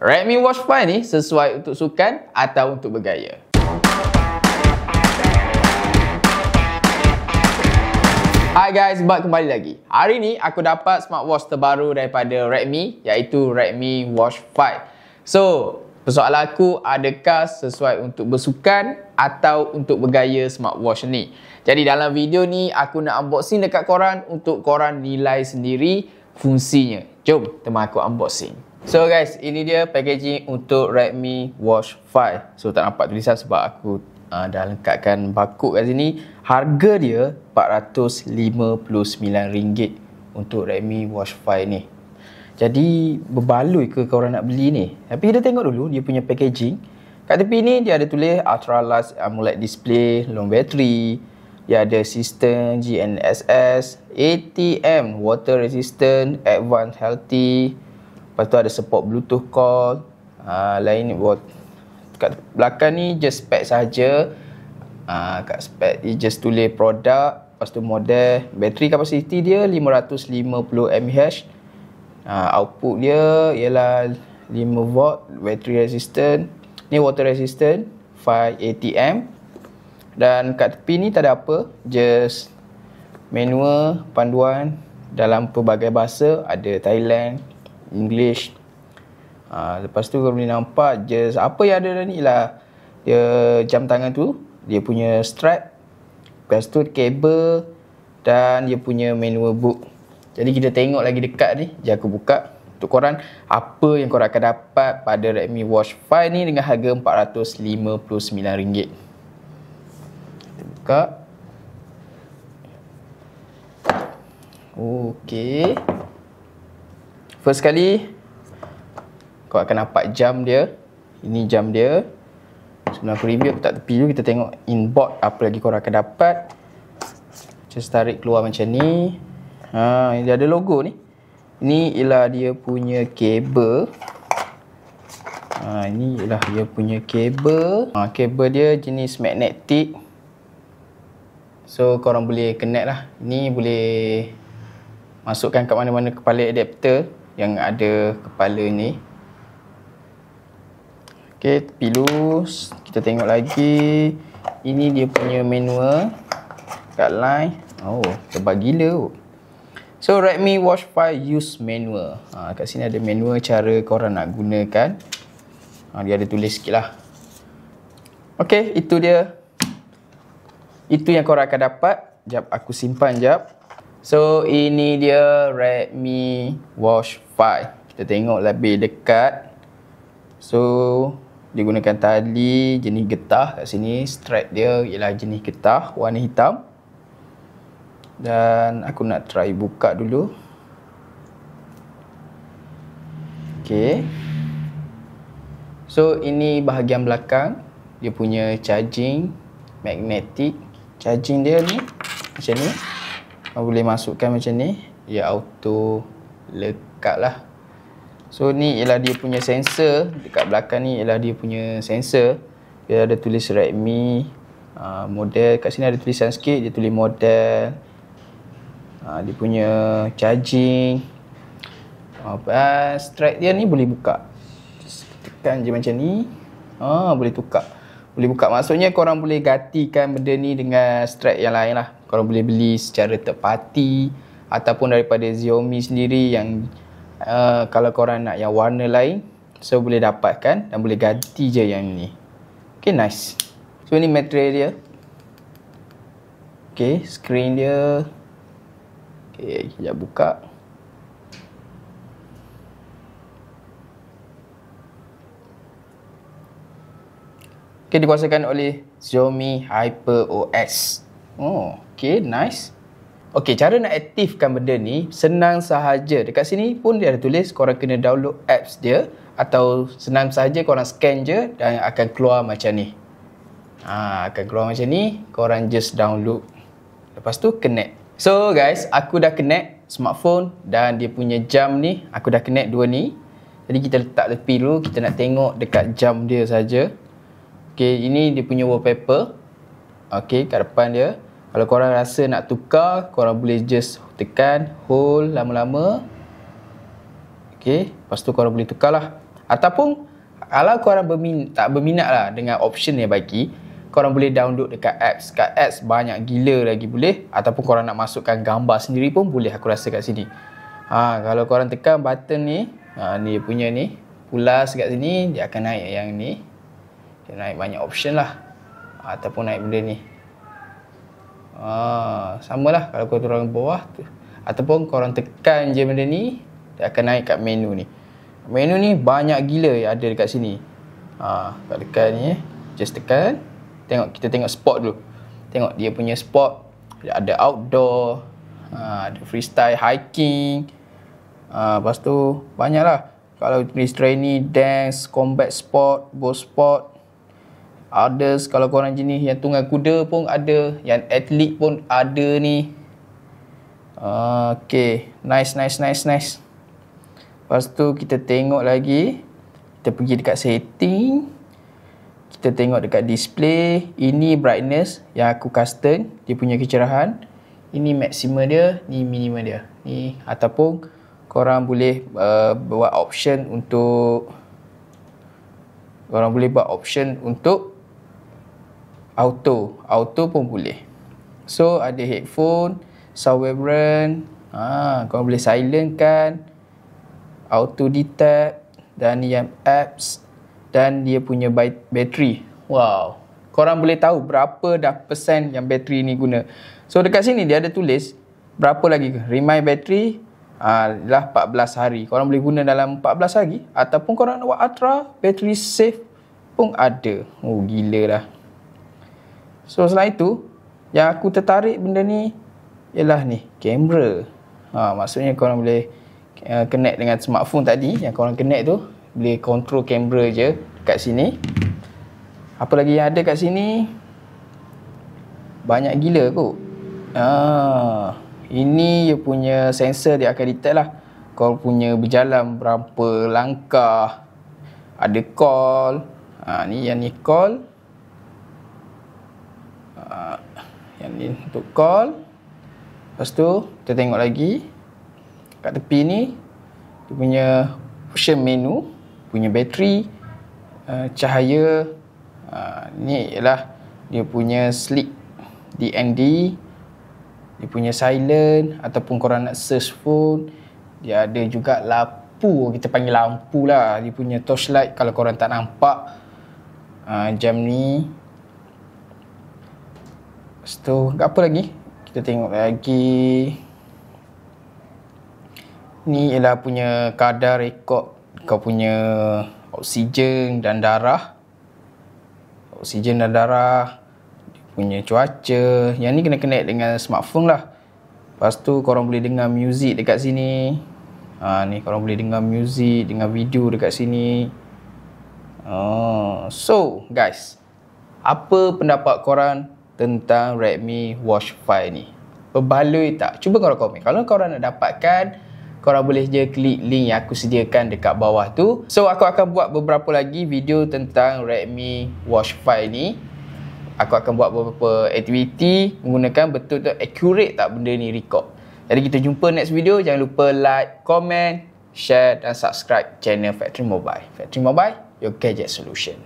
Redmi Watch 5 ni sesuai untuk sukan atau untuk bergaya? Hai guys, balik kembali lagi. Hari ni aku dapat smartwatch terbaru daripada Redmi, iaitu Redmi Watch 5. So, persoalan aku, adakah sesuai untuk bersukan atau untuk bergaya smartwatch ni? Jadi dalam video ni aku nak unboxing dekat korang untuk korang nilai sendiri fungsinya. Jom teman aku unboxing. So guys, ini dia packaging untuk Redmi Watch 5. So tak nampak tulisan sebab aku dah lengkapkan barcode kat sini. Harga dia RM459 untuk Redmi Watch 5 ni. Jadi berbaloi ke korang nak beli ni? Tapi kita tengok dulu dia punya packaging. Kat tepi ni dia ada tulis Ultra Large AMOLED display, long battery. Dia ada sistem GNSS, ATM, water resistant, advanced healthy. Lepas tu ada support Bluetooth call. Lain kat belakang ni just spek saja. Kat spek ni just tulis produk. Lepas tu model. Battery capacity dia 550 mAh. Output dia ialah 5V. Battery resistant. Ni water resistant. 5 ATM. Dan kat tepi ni tak ada apa. Just manual, panduan dalam pelbagai bahasa. Ada Thailand, English. Lepas tu kau boleh nampak just apa yang ada ni lah. Dia jam tangan tu, dia punya strap. Lepas tu kabel dan dia punya manual book. Jadi kita tengok lagi dekat ni. Jom aku buka untuk korang apa yang korang akan dapat pada Redmi Watch 5 ni dengan harga RM459. Buka. Okey. First kali kau akan nampak jam dia. Ini jam dia. Sebelum aku review, aku tak tepi dulu. Kita tengok inbox apa lagi korang akan dapat. Just tarik keluar macam ni. Ini ada logo ni. Ini ialah dia punya kabel. Ini ialah dia punya kabel. Kabel dia jenis magnetic. So korang boleh connect lah. Ni boleh masukkan kat mana-mana kepala adapter yang ada kepala ni. Okay, tepi lus. Kita tengok lagi. Ini dia punya manual kat line. Oh, tebal gila. So Redmi Watch 5 use manual. Kat sini ada manual cara korang nak gunakan. Dia ada tulis sikit lah. Okay, itu dia. Itu yang korang akan dapat. Jap aku simpan jap. So ini dia Redmi Watch 5. Kita tengok lebih dekat. So dia gunakan tali jenis getah kat sini. Strap dia ialah jenis getah warna hitam. Dan aku nak try buka dulu. Okay. So ini bahagian belakang. Dia punya charging magnetic. Charging dia ni macam ni. Kau boleh masukkan macam ni. Dia auto lekat lah. So ni ialah dia punya sensor. Dekat belakang ni ialah dia punya sensor. Dia ada tulis Redmi model. Kat sini ada tulisan sikit. Dia tulis model. Dia punya charging. Strap dia ni boleh buka. Just tekan je macam ni. Boleh tukar. Boleh buka. Maksudnya korang boleh gantikan benda ni dengan strap yang lain lah. Korang boleh beli secara third party ataupun daripada Xiaomi sendiri yang kalau korang nak yang warna lain, so boleh dapatkan dan boleh ganti je yang ni. Okay, nice. So ni material dia. Okay, screen dia. Okay, sekejap buka. Okay, dikuasakan oleh Xiaomi HyperOS. Okay, nice. Okay, cara nak aktifkan benda ni senang sahaja. Dekat sini pun dia ada tulis korang kena download apps dia. Atau senang sahaja korang scan je dan akan keluar macam ni. Akan keluar macam ni. Korang just download. Lepas tu connect. So guys, aku dah connect smartphone dan dia punya jam ni. Aku dah connect dua ni. Jadi kita letak tepi dulu. Kita nak tengok dekat jam dia saja. Okay, ini dia punya wallpaper. Okay, kat depan dia. Kalau korang rasa nak tukar, korang boleh just tekan, hold lama-lama. Okay, lepas tu korang boleh tukar lah. Ataupun kalau korang tak berminat lah dengan option yang bagi, korang boleh download dekat apps. Kat apps banyak gila lagi boleh. Ataupun korang nak masukkan gambar sendiri pun boleh, aku rasa kat sini. Kalau korang tekan button ni, ni dia punya ni, pulas kat sini, dia akan naik yang ni. Dia naik banyak option lah. Ataupun naik benda ni. Sama lah kalau korang turun ke bawah tu. Ataupun korang tekan je benda ni, dia akan naik kat menu ni. Menu ni banyak gila yang ada dekat sini. Kalau tekan ni, just tekan. Kita tengok sport dulu. Tengok dia punya sport. Ada outdoor, ada freestyle, hiking. Lepas tu banyak lah. Kalau tulis training, dance, combat sport, bow sport. Others, kalau korang jenis yang tunggang kuda pun ada. Yang atlet pun ada ni. Okay, nice. Lepas tu kita tengok lagi. Kita pergi dekat setting. Kita tengok dekat display. Ini brightness yang aku custom. Dia punya kecerahan. Ini maksimum dia, ni minimum dia. Ni ataupun korang boleh buat option untuk auto pun boleh. So ada headphone, sound vibrant, korang boleh silent kan, auto detect, dan ni yang apps, dan dia punya bateri. Wow, korang boleh tahu berapa dah persen yang bateri ni guna. So dekat sini dia ada tulis berapa lagi ke. Remind bateri adalah 14 hari. Korang boleh guna dalam 14 hari. Ataupun korang nak buat ultra, bateri safe pun ada. Gila lah. So selain itu, yang aku tertarik benda ni ialah ni, kamera. Maksudnya korang boleh connect dengan smartphone tadi. Yang korang connect tu boleh control kamera je kat sini. Apa lagi yang ada kat sini? Banyak gila kot. Ini dia punya sensor, dia akan detect lah kau punya berjalan berapa langkah. Ada call. Ni yang ni call. Yang ni untuk call. Lepas tu kita tengok lagi kat tepi ni dia punya option menu, punya bateri, cahaya. Ni ialah dia punya sleep DND, dia punya silent. Ataupun korang nak search phone, dia ada juga lampu, kita panggil lampu lah, dia punya torchlight kalau korang tak nampak jam ni. Lepas tu apa lagi? Kita tengok lagi. Ni ialah punya kadar rekod kau punya oksigen dan darah. Dia punya cuaca. Yang ni kena connect dengan smartphone lah. Lepas tu korang boleh dengar music dekat sini. Ni korang boleh dengar music, dengar video dekat sini. So guys, apa pendapat korang tentang Redmi Watch 5 ni? Berbaloi tak? Cuba korang komen. Kalau korang nak dapatkan, korang boleh je klik link yang aku sediakan dekat bawah tu. So aku akan buat beberapa lagi video tentang Redmi Watch 5 ni. Aku akan buat beberapa aktiviti menggunakan betul accurate tak benda ni record. Jadi kita jumpa next video. Jangan lupa like, comment, share dan subscribe channel Factory Mobile. Factory Mobile, your gadget solution.